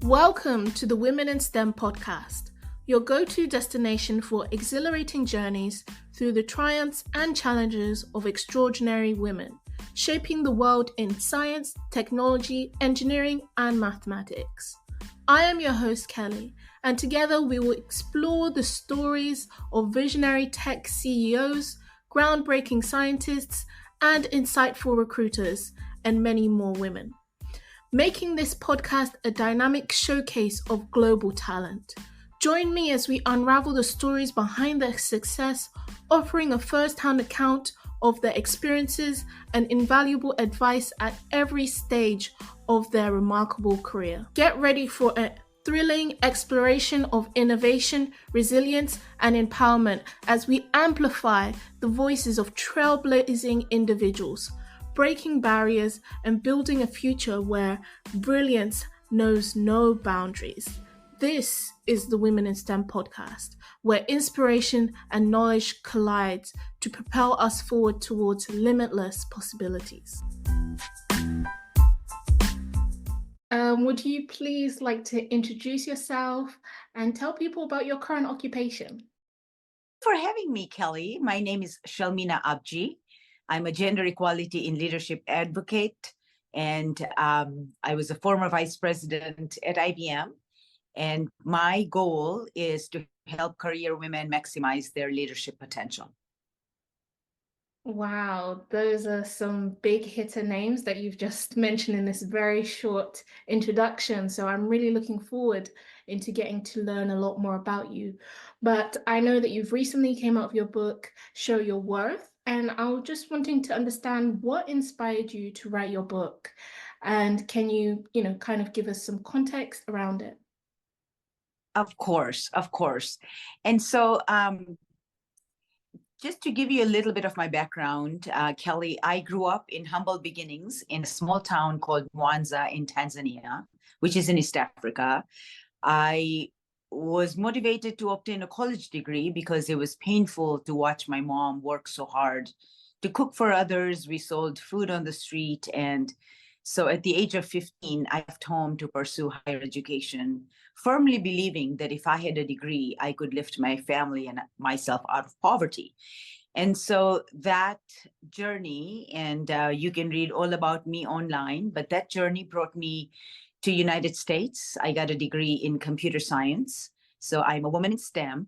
Welcome to the Women in STEM podcast, your go-to destination for exhilarating journeys through the triumphs and challenges of extraordinary women, shaping the world in science, technology, engineering, and mathematics. I am your host, Kelly, and together we will explore the stories of visionary tech CEOs, groundbreaking scientists, and insightful recruiters, and many more women, making this podcast a dynamic showcase of global talent. Join me as we unravel the stories behind their success, offering a first-hand account of their experiences and invaluable advice at every stage of their remarkable career. Get ready for a thrilling exploration of innovation, resilience, and empowerment as we amplify the voices of trailblazing individuals, breaking barriers and building a future where brilliance knows no boundaries. This is the Women in STEM podcast, where inspiration and knowledge collide to propel us forward towards limitless possibilities. Would you please like to introduce yourself and tell people about your current occupation? For having me, Kelly. My name is Shelmina Abji. I'm a gender equality in leadership advocate, and I was a former vice president at IBM. And my goal is to help career women maximize their leadership potential. Wow, those are some big hitter names that you've just mentioned in this very short introduction. So I'm really looking forward into getting to learn a lot more about you. But I know that you've recently came out with your book, Show Your Worth. And I was just wanting to understand what inspired you to write your book. And can you, kind of give us some context around it? Of course. And so just to give you a little bit of my background, Kelly, I grew up in humble beginnings in a small town called Mwanza in Tanzania, which is in East Africa. I was motivated to obtain a college degree because it was painful to watch my mom work so hard to cook for others. We sold food on the street. And so at the age of 15, I left home to pursue higher education, firmly believing that if I had a degree, I could lift my family and myself out of poverty. And so that journey, and you can read all about me online, but that journey brought me to United States. I got a degree in computer science. So I'm a woman in STEM.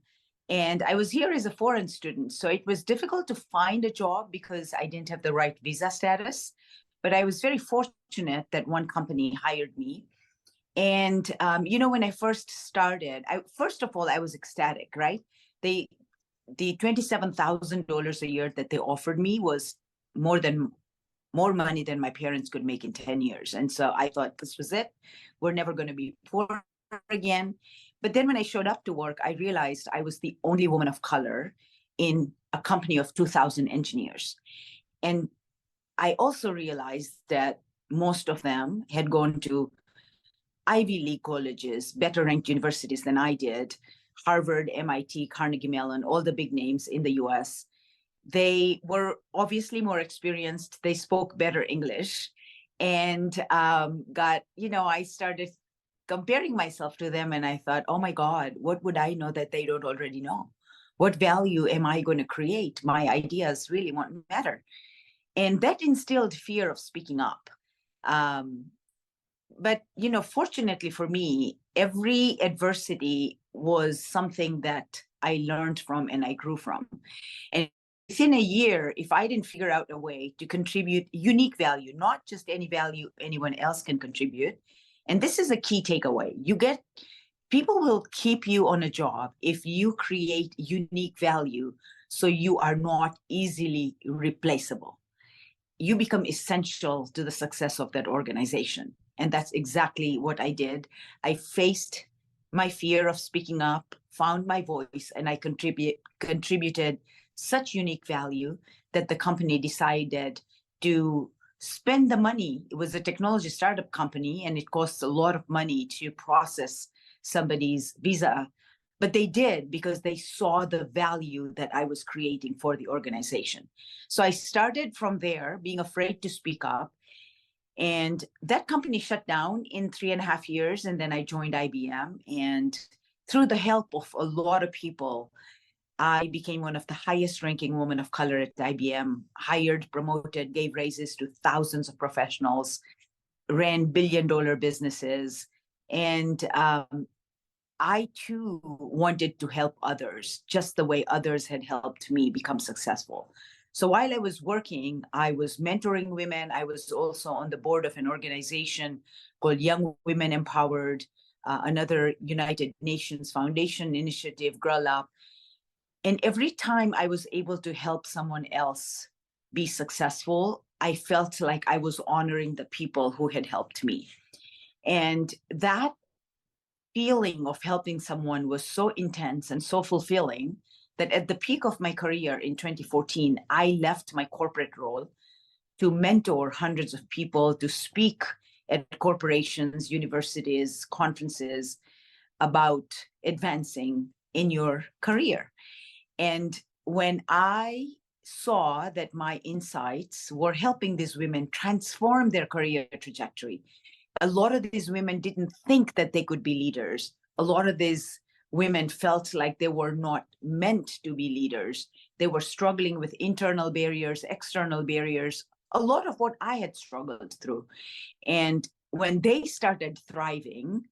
And I was here as a foreign student. So it was difficult to find a job because I didn't have the right visa status. But I was very fortunate that one company hired me. And, when I first started, first of all, I was ecstatic, right? The $27,000 a year that they offered me was more money than my parents could make in 10 years. And so I thought, this was it. We're never going to be poor again. But then when I showed up to work, I realized I was the only woman of color in a company of 2,000 engineers. And I also realized that most of them had gone to Ivy League colleges, better ranked universities than I did, Harvard, MIT, Carnegie Mellon, all the big names in the US. They were obviously more experienced. They spoke better English, and I started comparing myself to them, and I thought, oh my God, what would I know that they don't already know? What value am I going to create? My ideas really won't matter. And that instilled fear of speaking up. But fortunately for me, every adversity was something that I learned from and I grew from. And within a year, if I didn't figure out a way to contribute unique value, not just any value anyone else can contribute, and this is a key takeaway, people will keep you on a job if you create unique value so you are not easily replaceable. You become essential to the success of that organization. And that's exactly what I did. I faced my fear of speaking up, found my voice, and I contributed such unique value that the company decided to spend the money. It was a technology startup company, and it costs a lot of money to process somebody's visa. But they did because they saw the value that I was creating for the organization. So I started from there, being afraid to speak up. And that company shut down in 3.5 years. And then I joined IBM. And through the help of a lot of people, I became one of the highest ranking women of color at IBM, hired, promoted, gave raises to thousands of professionals, ran billion-dollar businesses. And I too wanted to help others, just the way others had helped me become successful. So while I was working, I was mentoring women. I was also on the board of an organization called Young Women Empowered, another United Nations Foundation initiative, Girl Up. And every time I was able to help someone else be successful, I felt like I was honoring the people who had helped me. And that feeling of helping someone was so intense and so fulfilling that at the peak of my career in 2014, I left my corporate role to mentor hundreds of people, to speak at corporations, universities, conferences about advancing in your career. And when I saw that my insights were helping these women transform their career trajectory, a lot of these women didn't think that they could be leaders. A lot of these women felt like they were not meant to be leaders. They were struggling with internal barriers, external barriers, a lot of what I had struggled through. And when they started thriving,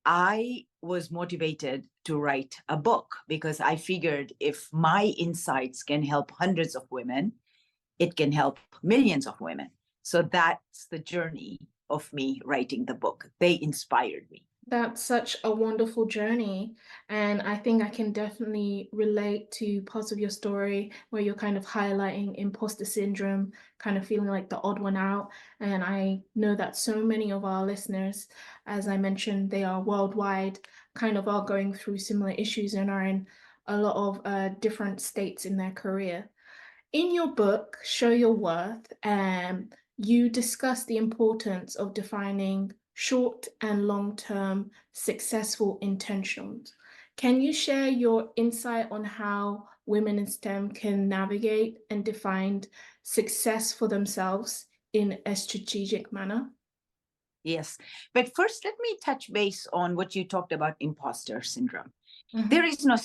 I was motivated to write a book because I figured if my insights can help hundreds of women, it can help millions of women. So that's the journey of me writing the book. They inspired me. That's such a wonderful journey. And I think I can definitely relate to parts of your story where you're kind of highlighting imposter syndrome, kind of feeling like the odd one out. And I know that so many of our listeners, as I mentioned, they are worldwide, kind of are going through similar issues and are in a lot of different states in their career. In your book, Show Your Worth, you discuss the importance of defining short and long-term successful intentions. Can you share your insight on how women in STEM can navigate and define success for themselves in a strategic manner? Yes. But first, let me touch base on what you talked about imposter syndrome. Mhm. There is no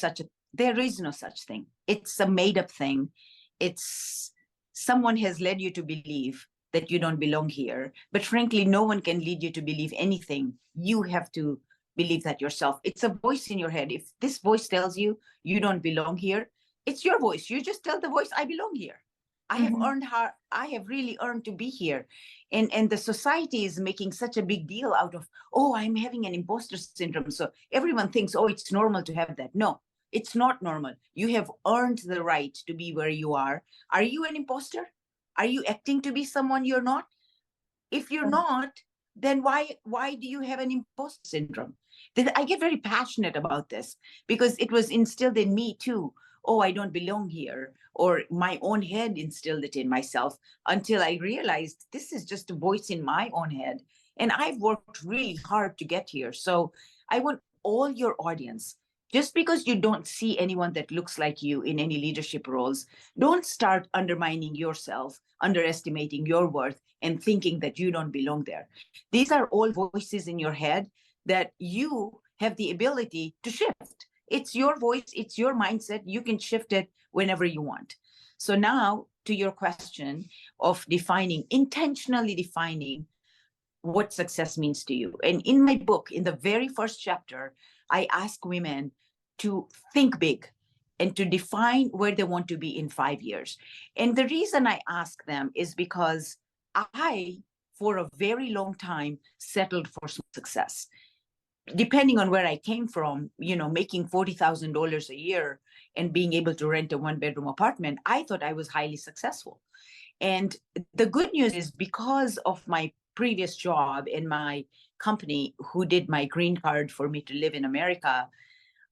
such thing. It's a made-up thing. It's someone has led you to believe that you don't belong here. But frankly, no one can lead you to believe anything. You have to believe that yourself. It's a voice in your head. If this voice tells you you don't belong here, it's your voice. You just tell the voice, I belong here. I have really earned to be here. And the society is making such a big deal out of, oh, I'm having an imposter syndrome. So everyone thinks, oh, it's normal to have that. No, it's not normal. You have earned the right to be where you are. Are you an imposter? Are you acting to be someone you're not? If you're not, then why do you have an imposter syndrome? I get very passionate about this because it was instilled in me too. Oh, I don't belong here, or my own head instilled it in myself until I realized this is just a voice in my own head. And I've worked really hard to get here. So I want all your audience, just because you don't see anyone that looks like you in any leadership roles, don't start undermining yourself, underestimating your worth, and thinking that you don't belong there. These are all voices in your head that you have the ability to shift. It's your voice, it's your mindset. You can shift it whenever you want. So now to your question of intentionally defining what success means to you. And in my book, in the very first chapter, I ask women to think big and to define where they want to be in 5 years. And the reason I ask them is because I, for a very long time, settled for success. Depending on where I came from, making $40,000 a year and being able to rent a one-bedroom apartment, I thought I was highly successful. And the good news is because of my previous job in my company who did my green card for me to live in America,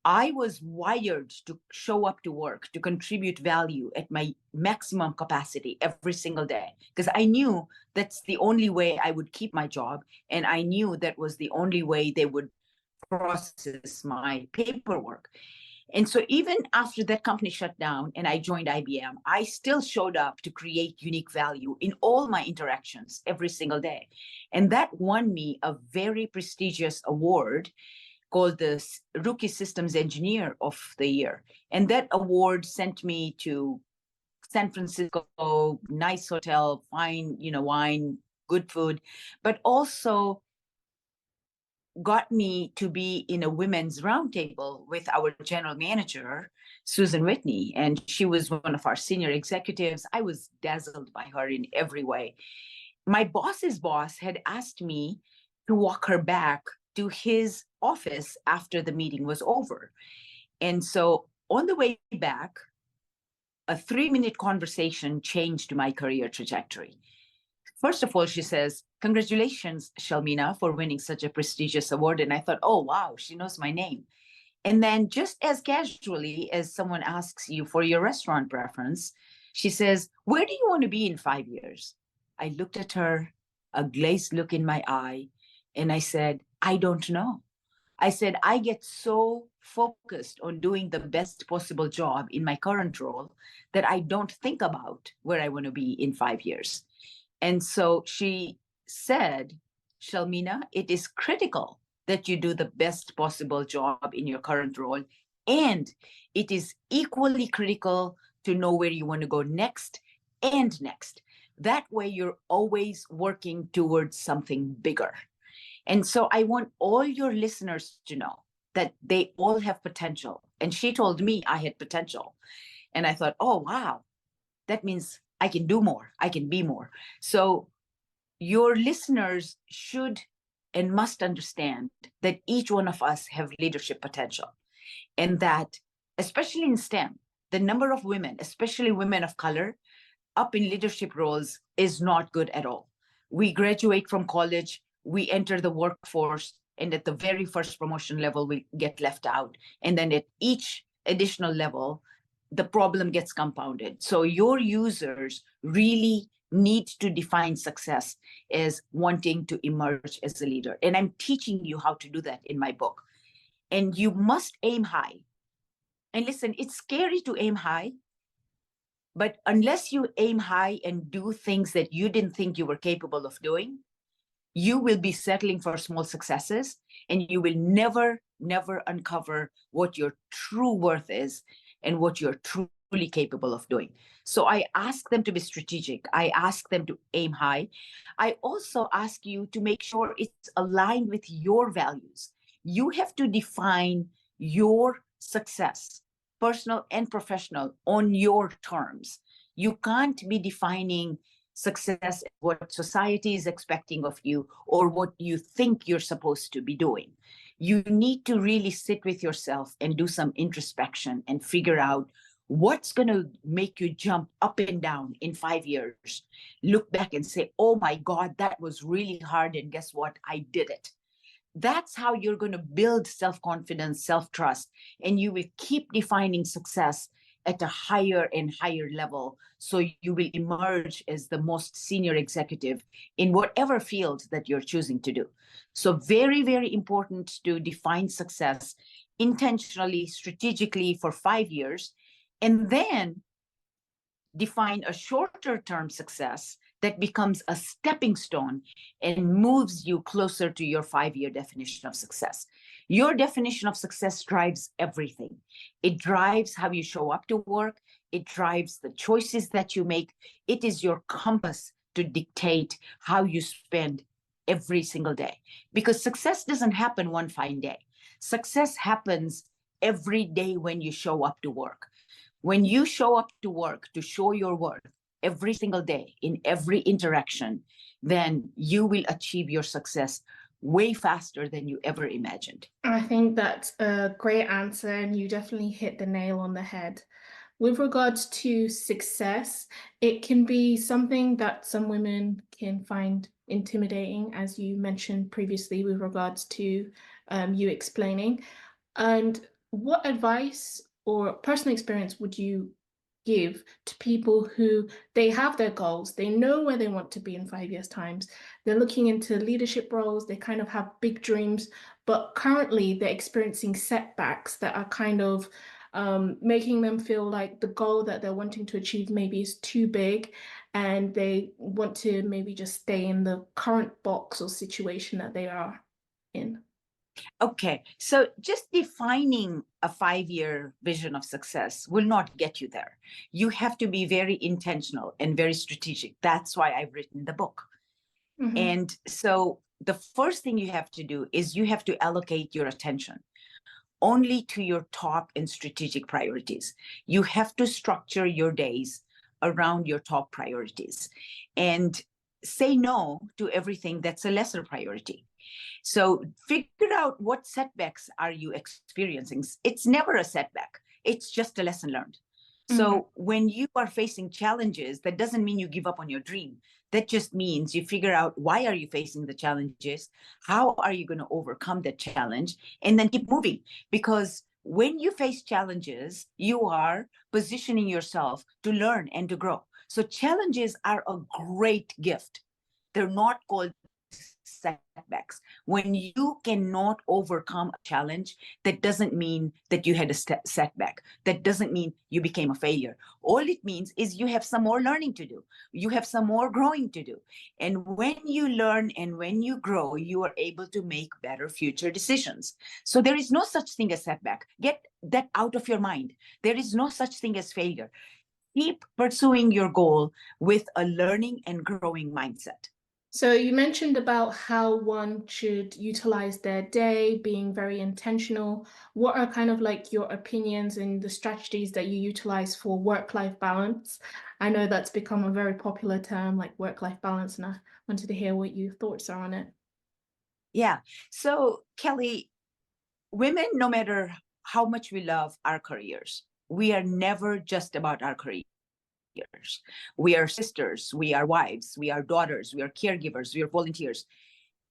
I was wired to show up to work, to contribute value at my maximum capacity every single day, because I knew that's the only way I would keep my job. And I knew that was the only way they would process my paperwork. And so even after that company shut down and I joined IBM, I still showed up to create unique value in all my interactions every single day. And that won me a very prestigious award called the Rookie Systems Engineer of the Year. And that award sent me to San Francisco, nice hotel, fine, wine, good food, but also got me to be in a women's roundtable with our general manager, Susan Whitney, and she was one of our senior executives. I was dazzled by her in every way. My boss's boss had asked me to walk her back to his office after the meeting was over. And so on the way back, a 3-minute conversation changed my career trajectory. First of all, she says, "Congratulations, Shelmina, for winning such a prestigious award." And I thought, oh, wow, she knows my name. And then just as casually as someone asks you for your restaurant preference, she says, "Where do you want to be in 5 years?" I looked at her, a glazed look in my eye, and I said, "I don't know." I said, "I get so focused on doing the best possible job in my current role that I don't think about where I want to be in 5 years." And so she said, "Shelmina, it is critical that you do the best possible job in your current role. And it is equally critical to know where you want to go next and next. That way, you're always working towards something bigger." And so I want all your listeners to know that they all have potential. And she told me I had potential. And I thought, oh, wow, that means I can do more. I can be more. So your listeners should and must understand that each one of us have leadership potential, and that, especially in STEM, the number of women, especially women of color, up in leadership roles is not good at all. We graduate from college, we enter the workforce, and at the very first promotion level, we get left out. And then at each additional level, the problem gets compounded. So your users really need to define success as wanting to emerge as a leader. And I'm teaching you how to do that in my book. And you must aim high. And listen, it's scary to aim high, but unless you aim high and do things that you didn't think you were capable of doing, you will be settling for small successes, and you will never, never uncover what your true worth is and what you're truly capable of doing. So I ask them to be strategic. I ask them to aim high. I also ask you to make sure it's aligned with your values. You have to define your success, personal and professional, on your terms. You can't be defining success, what society is expecting of you, or what you think you're supposed to be doing. You need to really sit with yourself and do some introspection and figure out what's going to make you jump up and down in 5 years. Look back and say, oh my God, that was really hard. And guess what? I did it. That's how you're going to build self-confidence, self-trust, and you will keep defining success at a higher and higher level. So you will emerge as the most senior executive in whatever field that you're choosing to do. So very, very important to define success intentionally, strategically for 5 years, and then define a shorter term success that becomes a stepping stone and moves you closer to your 5-year definition of success. Your definition of success drives everything. It drives how you show up to work. It drives the choices that you make. It is your compass to dictate how you spend every single day. Because success doesn't happen one fine day. Success happens every day when you show up to work. When you show up to work to show your worth every single day in every interaction, then you will achieve your success way faster than you ever imagined. I think that's a great answer, and you definitely hit the nail on the head. With regards to success, it can be something that some women can find intimidating, as you mentioned previously, with regards to you explaining. And what advice or personal experience would you give to people who they have their goals, they know where they want to be in 5 years' times, they're looking into leadership roles, they kind of have big dreams, but currently they're experiencing setbacks that are kind of making them feel like the goal that they're wanting to achieve maybe is too big and they want to maybe just stay in the current box or situation that they are in. Okay, so just defining a 5-year vision of success will not get you there. You have to be very intentional and very strategic. That's why I've written the book. Mm-hmm. And so the first thing you have to do is you have to allocate your attention only to your top and strategic priorities. You have to structure your days around your top priorities and say no to everything that's a lesser priority. So figure out what setbacks are you experiencing. It's never a setback. It's just a lesson learned. So when you are facing challenges, that doesn't mean you give up on your dream. That just means you figure out why are you facing the challenges? How are you going to overcome that challenge? And then keep moving. Because when you face challenges, you are positioning yourself to learn and to grow. So challenges are a great gift. They're not called setbacks. When you cannot overcome a challenge, that doesn't mean that you had a setback. That doesn't mean you became a failure. All it means is you have some more learning to do. You have some more growing to do. And when you learn and when you grow, you are able to make better future decisions. So there is no such thing as setback. Get that out of your mind. There is no such thing as failure. Keep pursuing your goal with a learning and growing mindset. So you mentioned about how one should utilize their day, being very intentional. What are kind of like your opinions and the strategies that you utilize for work-life balance? I know that's become a very popular term, like work-life balance, and I wanted to hear what your thoughts are on it. Yeah. So, Kelly, women, no matter how much we love our careers, we are never just about our careers. We are sisters, we are wives, we are daughters, we are caregivers, we are volunteers,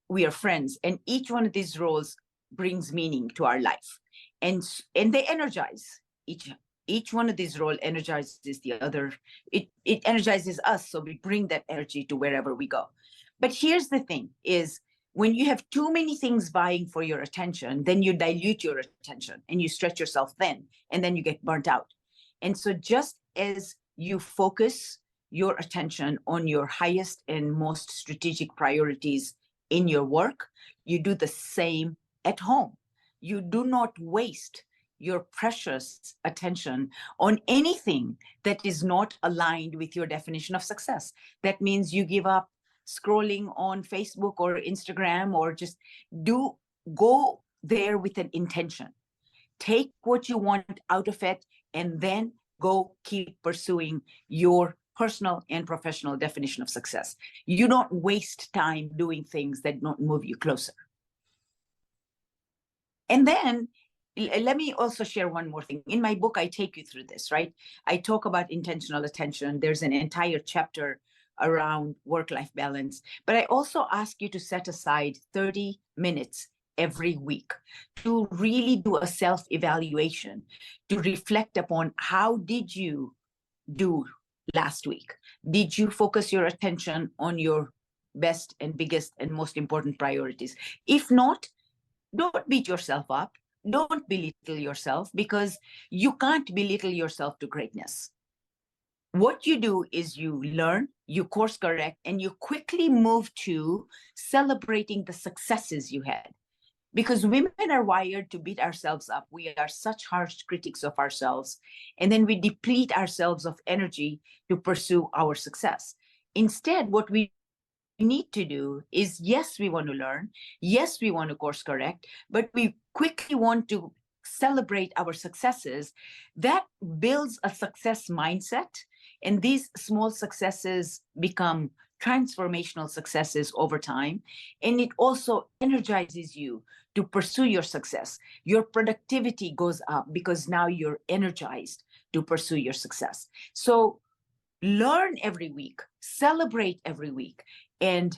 we are friends. And each one of these roles brings meaning to our life. And they energize each one of these roles energizes the other. It energizes us. So we bring that energy to wherever we go. But here's the thing is when you have too many things vying for your attention, then you dilute your attention and you stretch yourself thin and then you get burnt out. And so just as you focus your attention on your highest and most strategic priorities in your work, you do the same at home. You do not waste your precious attention on anything that is not aligned with your definition of success. That means you give up scrolling on Facebook or Instagram, or just go there with an intention. Take what you want out of it and then go keep pursuing your personal and professional definition of success. You don't waste time doing things that don't move you closer. And then let me also share one more thing. In my book, I take you through this, right? I talk about intentional attention. There's an entire chapter around work-life balance, but I also ask you to set aside 30 minutes every week to really do a self-evaluation, to reflect upon how did you do last week? Did you focus your attention on your best and biggest and most important priorities? If not, don't beat yourself up. Don't belittle yourself, because you can't belittle yourself to greatness. What you do is you learn, you course correct, and you quickly move to celebrating the successes you had. Because women are wired to beat ourselves up. We are such harsh critics of ourselves. And then we deplete ourselves of energy to pursue our success. Instead, what we need to do is, yes, we want to learn. Yes, we want to course correct, but we quickly want to celebrate our successes. That builds a success mindset. And these small successes become transformational successes over time. And it also energizes you to pursue your success. Your productivity goes up because now you're energized to pursue your success. So learn every week, celebrate every week, and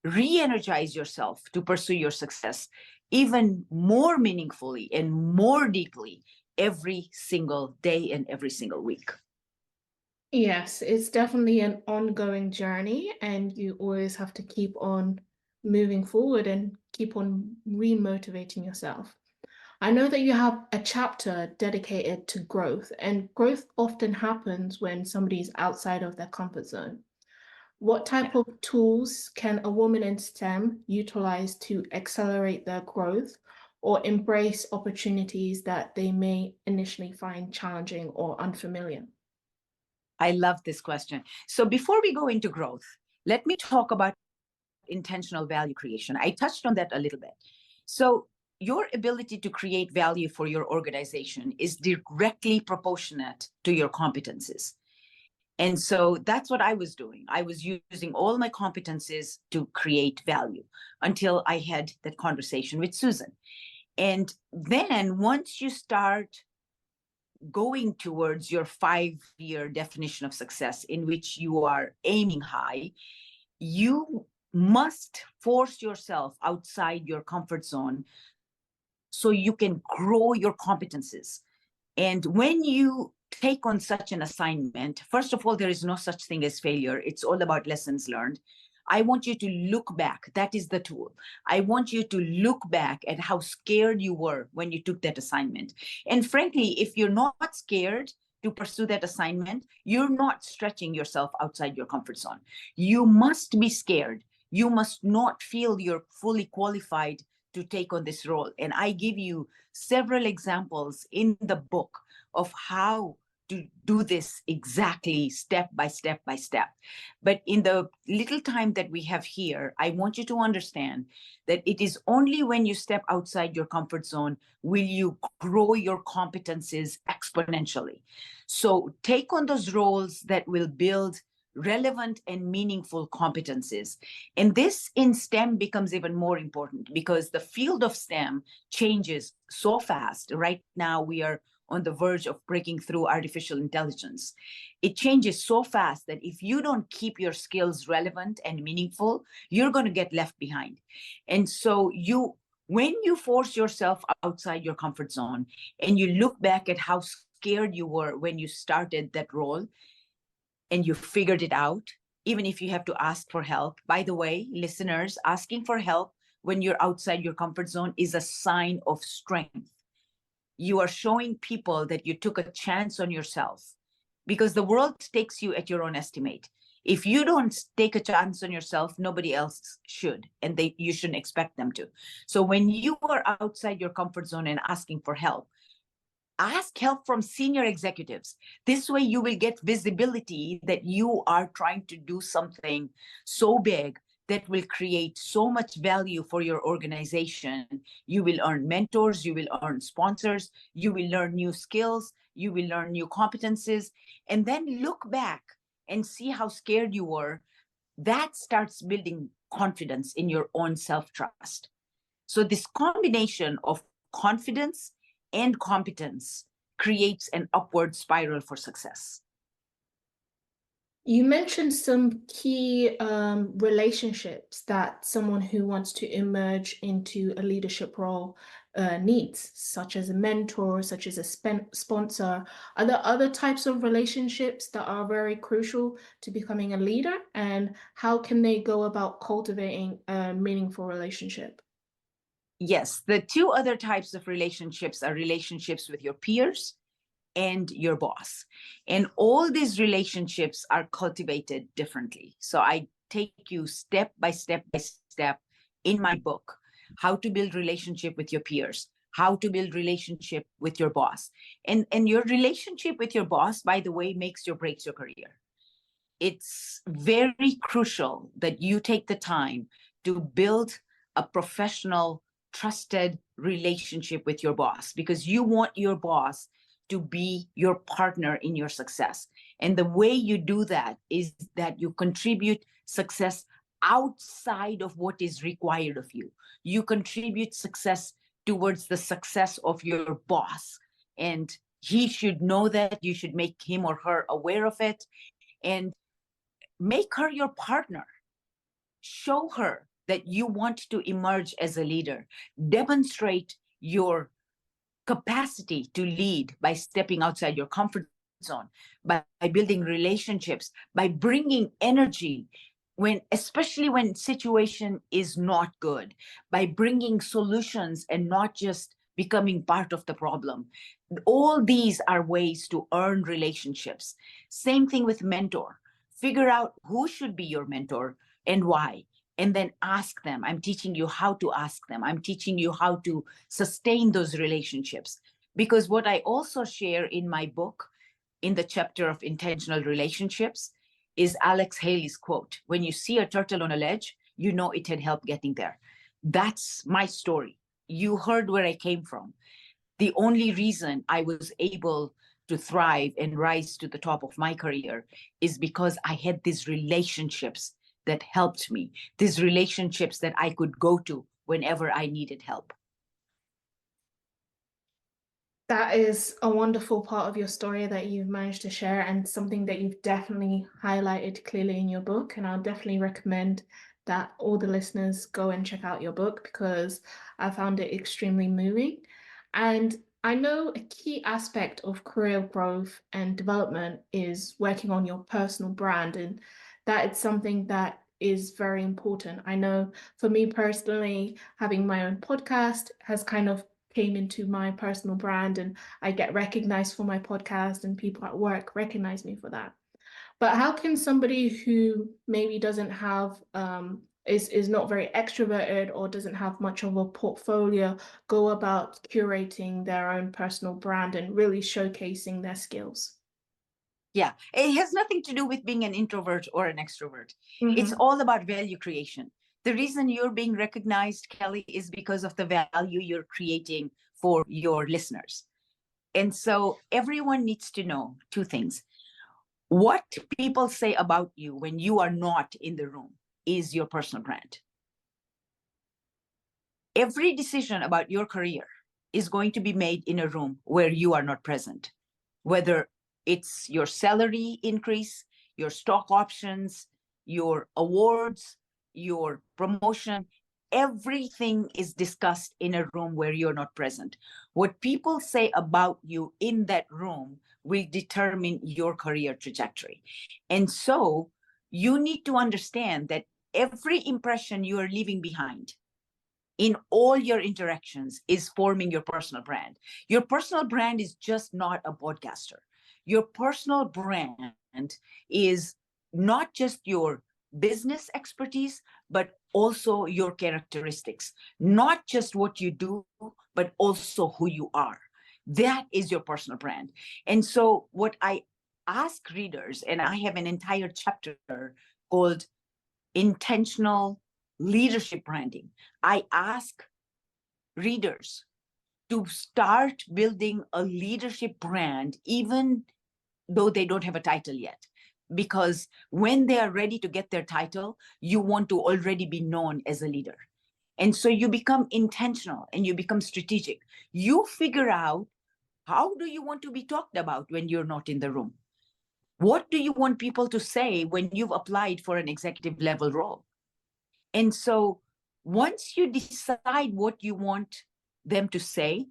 re-energize yourself to pursue your success even more meaningfully and more deeply every single day and every single week. Yes, it's definitely an ongoing journey, and you always have to keep on moving forward and keep on re-motivating yourself. I know that you have a chapter dedicated to growth, and growth often happens when somebody's outside of their comfort zone. What type Yeah. of tools can a woman in STEM utilize to accelerate their growth or embrace opportunities that they may initially find challenging or unfamiliar? I love this question. So before we go into growth, let me talk about intentional value creation. I touched on that a little bit. So your ability to create value for your organization is directly proportionate to your competencies. And so that's what I was doing. I was using all my competencies to create value until I had that conversation with Susan. And then once you start going towards your 5-year definition of success, in which you are aiming high, you must force yourself outside your comfort zone so you can grow your competencies. And when you take on such an assignment, first of all, there is no such thing as failure. It's all about lessons learned. I want you to look back. That is the tool. I want you to look back at how scared you were when you took that assignment. And frankly, if you're not scared to pursue that assignment, you're not stretching yourself outside your comfort zone. You must be scared. You must not feel you're fully qualified to take on this role. And I give you several examples in the book of how to do this exactly step by step by step. But in the little time that we have here, I want you to understand that it is only when you step outside your comfort zone will you grow your competencies exponentially. So take on those roles that will build relevant and meaningful competencies. And this in STEM becomes even more important because the field of STEM changes so fast. Right now, we are on the verge of breaking through artificial intelligence. It changes so fast that if you don't keep your skills relevant and meaningful, you're going to get left behind. And so when you force yourself outside your comfort zone and you look back at how scared you were when you started that role and you figured it out, even if you have to ask for help. By the way, listeners, asking for help when you're outside your comfort zone is a sign of strength. You are showing people that you took a chance on yourself because the world takes you at your own estimate. If you don't take a chance on yourself, nobody else should, and you shouldn't expect them to. So when you are outside your comfort zone and asking for help, ask help from senior executives. This way you will get visibility that you are trying to do something so big that will create so much value for your organization. You will earn mentors, you will earn sponsors, you will learn new skills, you will learn new competencies, and then look back and see how scared you were. That starts building confidence in your own self-trust. So this combination of confidence and competence creates an upward spiral for success. You mentioned some key relationships that someone who wants to emerge into a leadership role needs, such as a mentor, such as a sponsor. Are there other types of relationships that are very crucial to becoming a leader? And how can they go about cultivating a meaningful relationship? Yes, the two other types of relationships are relationships with your peers and your boss. And all these relationships are cultivated differently. So I take you step by step by step in my book, how to build relationship with your peers, how to build relationship with your boss. And your relationship with your boss, by the way, makes or breaks your career. It's very crucial that you take the time to build a professional, trusted relationship with your boss because you want your boss to be your partner in your success. And the way you do that is that you contribute success outside of what is required of you. You contribute success towards the success of your boss. And he should know that. You should make him or her aware of it. And make her your partner. Show her that you want to emerge as a leader. Demonstrate your capacity to lead by stepping outside your comfort zone, by building relationships, by bringing energy especially when situation is not good, by bringing solutions and not just becoming part of the problem. All these are ways to earn relationships. Same thing with mentor. Figure out who should be your mentor and why, and then ask them. I'm teaching you how to ask them. I'm teaching you how to sustain those relationships. Because what I also share in my book, in the chapter of intentional relationships, is Alex Haley's quote: when you see a turtle on a ledge, you know it had help getting there. That's my story. You heard where I came from. The only reason I was able to thrive and rise to the top of my career is because I had these relationships that helped me, these relationships that I could go to whenever I needed help. That is a wonderful part of your story that you've managed to share, and something that you've definitely highlighted clearly in your book. And I'll definitely recommend that all the listeners go and check out your book, because I found it extremely moving. And I know a key aspect of career growth and development is working on your personal brand, and that it's something that is very important. I know for me personally, having my own podcast has kind of came into my personal brand, and I get recognized for my podcast, and people at work recognize me for that. But how can somebody who maybe doesn't have is not very extroverted or doesn't have much of a portfolio go about curating their own personal brand and really showcasing their skills? Yeah, it has nothing to do with being an introvert or an extrovert. It's Mm-hmm. all about value creation. The reason you're being recognized, Kelly, is because of the value you're creating for your listeners. And so everyone needs to know two things. What people say about you when you are not in the room is your personal brand. Every decision about your career is going to be made in a room where you are not present, whether it's your salary increase, your stock options, your awards, your promotion. Everything is discussed in a room where you're not present. What people say about you in that room will determine your career trajectory. And so you need to understand that every impression you are leaving behind in all your interactions is forming your personal brand. Your personal brand is just not a podcaster. Your personal brand is not just your business expertise, but also your characteristics, not just what you do, but also who you are. That is your personal brand. And so what I ask readers, and I have an entire chapter called Intentional Leadership Branding. I ask readers to start building a leadership brand, even though they don't have a title yet. Because when they are ready to get their title, you want to already be known as a leader. And so you become intentional and you become strategic. You figure out, how do you want to be talked about when you're not in the room? What do you want people to say when you've applied for an executive level role? And so once you decide what you want them to say,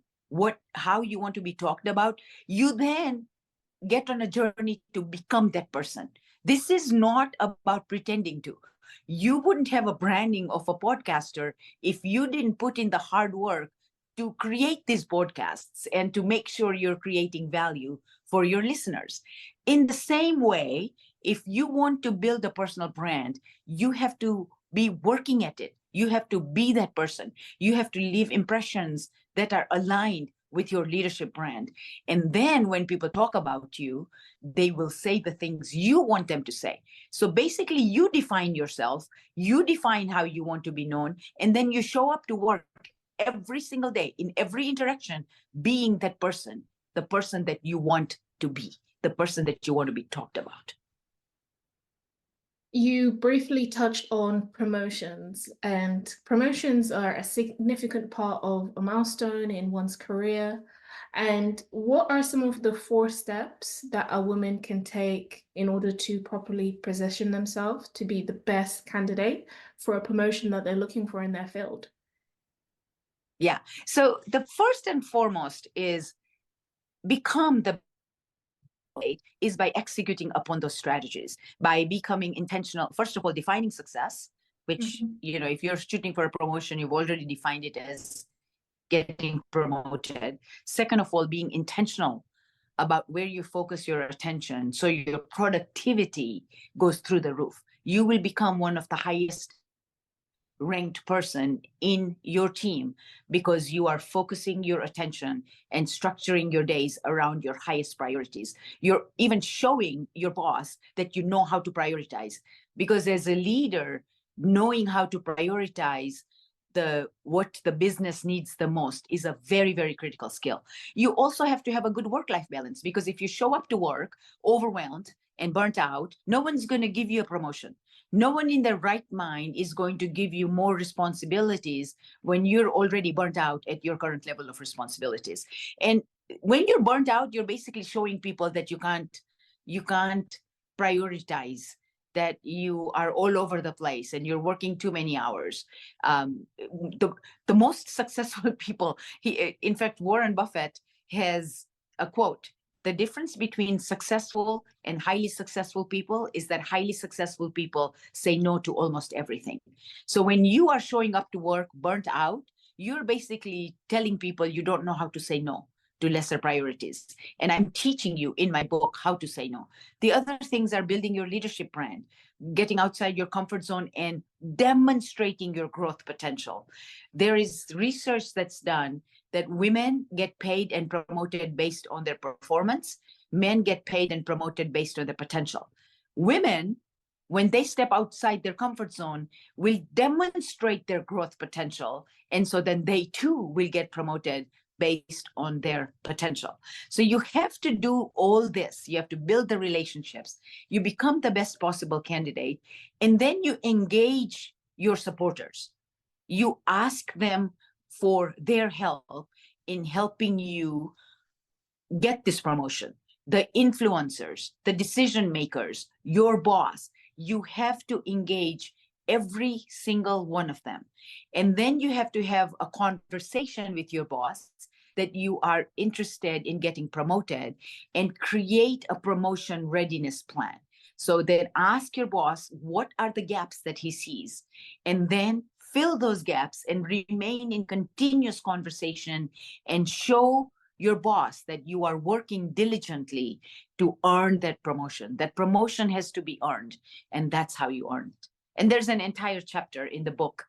how you want to be talked about, you then get on a journey to become that person. This is not about pretending to. You wouldn't have a branding of a podcaster if you didn't put in the hard work to create these podcasts and to make sure you're creating value for your listeners. In the same way, if you want to build a personal brand, you have to be working at it. You have to be that person. You have to leave impressions that are aligned with your leadership brand. And then when people talk about you, they will say the things you want them to say. So basically, you define yourself, you define how you want to be known, and then you show up to work every single day in every interaction, being that person, the person that you want to be, the person that you want to be talked about. You briefly touched on promotions, and promotions are a significant part of a milestone in one's career. And what are some of the 4 steps that a woman can take in order to properly position themselves to be the best candidate for a promotion that they're looking for in their field? Yeah. So the first and foremost is become the is by executing upon those strategies, by becoming intentional. First of all, defining success, which, Mm-hmm. if you're shooting for a promotion, you've already defined it as getting promoted. Second of all, being intentional about where you focus your attention so your productivity goes through the roof. You will become one of the highest ranked person in your team because you are focusing your attention and structuring your days around your highest priorities. You're even showing your boss that you know how to prioritize, because as a leader, knowing how to prioritize what the business needs the most is a very, very critical skill. You also have to have a good work-life balance, because if you show up to work overwhelmed and burnt out, no one's going to give you a promotion. No one in their right mind is going to give you more responsibilities when you're already burnt out at your current level of responsibilities. And when you're burnt out, you're basically showing people that you can't prioritize, that you are all over the place and you're working too many hours. The most successful people, in fact, Warren Buffett has a quote: the difference between successful and highly successful people is that highly successful people say no to almost everything. So when you are showing up to work burnt out, you're basically telling people you don't know how to say no to lesser priorities. And I'm teaching you in my book how to say no. The other things are building your leadership brand, getting outside your comfort zone and demonstrating your growth potential. There is research that's done that women get paid and promoted based on their performance. Men get paid and promoted based on their potential. Women, when they step outside their comfort zone, will demonstrate their growth potential. And so then they too will get promoted based on their potential. So you have to do all this. You have to build the relationships. You become the best possible candidate. And then you engage your supporters. You ask them for their help in helping you get this promotion. The influencers, the decision makers, your boss, you have to engage every single one of them. And then you have to have a conversation with your boss that you are interested in getting promoted, and create a promotion readiness plan. So then ask your boss, what are the gaps that he sees? And then fill those gaps and remain in continuous conversation and show your boss that you are working diligently to earn that promotion. That promotion has to be earned, and that's how you earn it. And there's an entire chapter in the book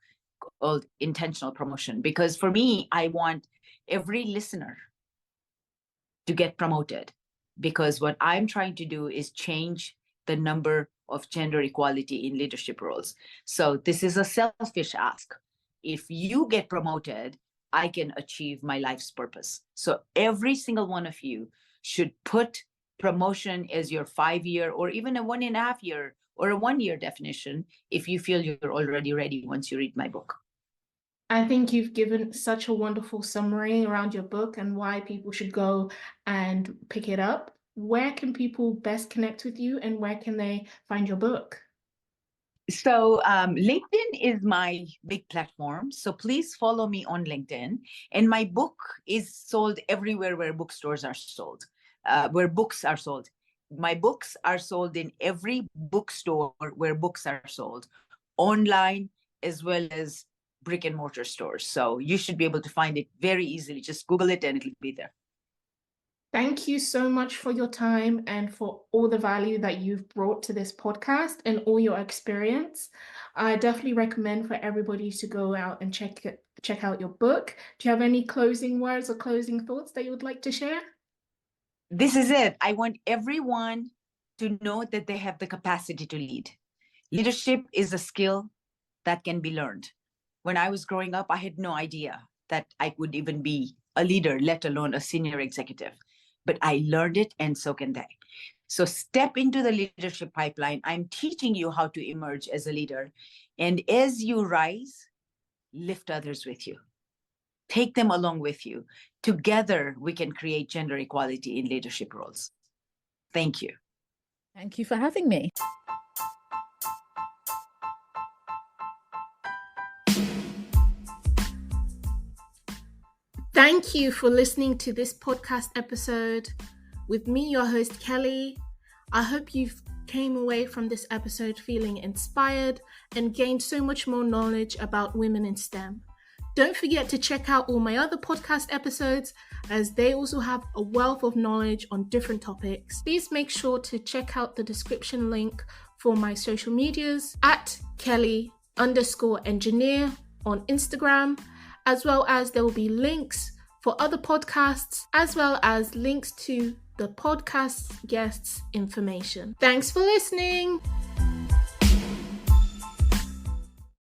called Intentional Promotion, because for me, I want every listener to get promoted, because what I'm trying to do is change the number of gender equality in leadership roles. So this is a selfish ask. If you get promoted, I can achieve my life's purpose. So every single one of you should put promotion as your 5-year or even a 1.5 year or a 1 year definition if you feel you're already ready once you read my book. I think you've given such a wonderful summary around your book and why people should go and pick it up. Where can people best connect with you, and where can they find your book? So LinkedIn is my big platform. So please follow me on LinkedIn. And my book is sold everywhere where bookstores are sold, where books are sold. My books are sold in every bookstore where books are sold, online as well as brick and mortar stores. So you should be able to find it very easily. Just Google it and it'll be there. Thank you so much for your time and for all the value that you've brought to this podcast and all your experience. I definitely recommend for everybody to go out and check out your book. Do you have any closing words or closing thoughts that you would like to share? This is it. I want everyone to know that they have the capacity to lead. Leadership is a skill that can be learned. When I was growing up, I had no idea that I would even be a leader, let alone a senior executive. But I learned it, and so can they. So step into the leadership pipeline. I'm teaching you how to emerge as a leader. And as you rise, lift others with you. Take them along with you. Together, we can create gender equality in leadership roles. Thank you. Thank you for having me. Thank you for listening to this podcast episode with me, your host, Kelly. I hope you came away from this episode feeling inspired and gained so much more knowledge about women in STEM. Don't forget to check out all my other podcast episodes, as they also have a wealth of knowledge on different topics. Please make sure to check out the description link for my social medias at Kelly_engineer on Instagram, as well as there will be links for other podcasts, as well as links to the podcast guests' information. Thanks for listening.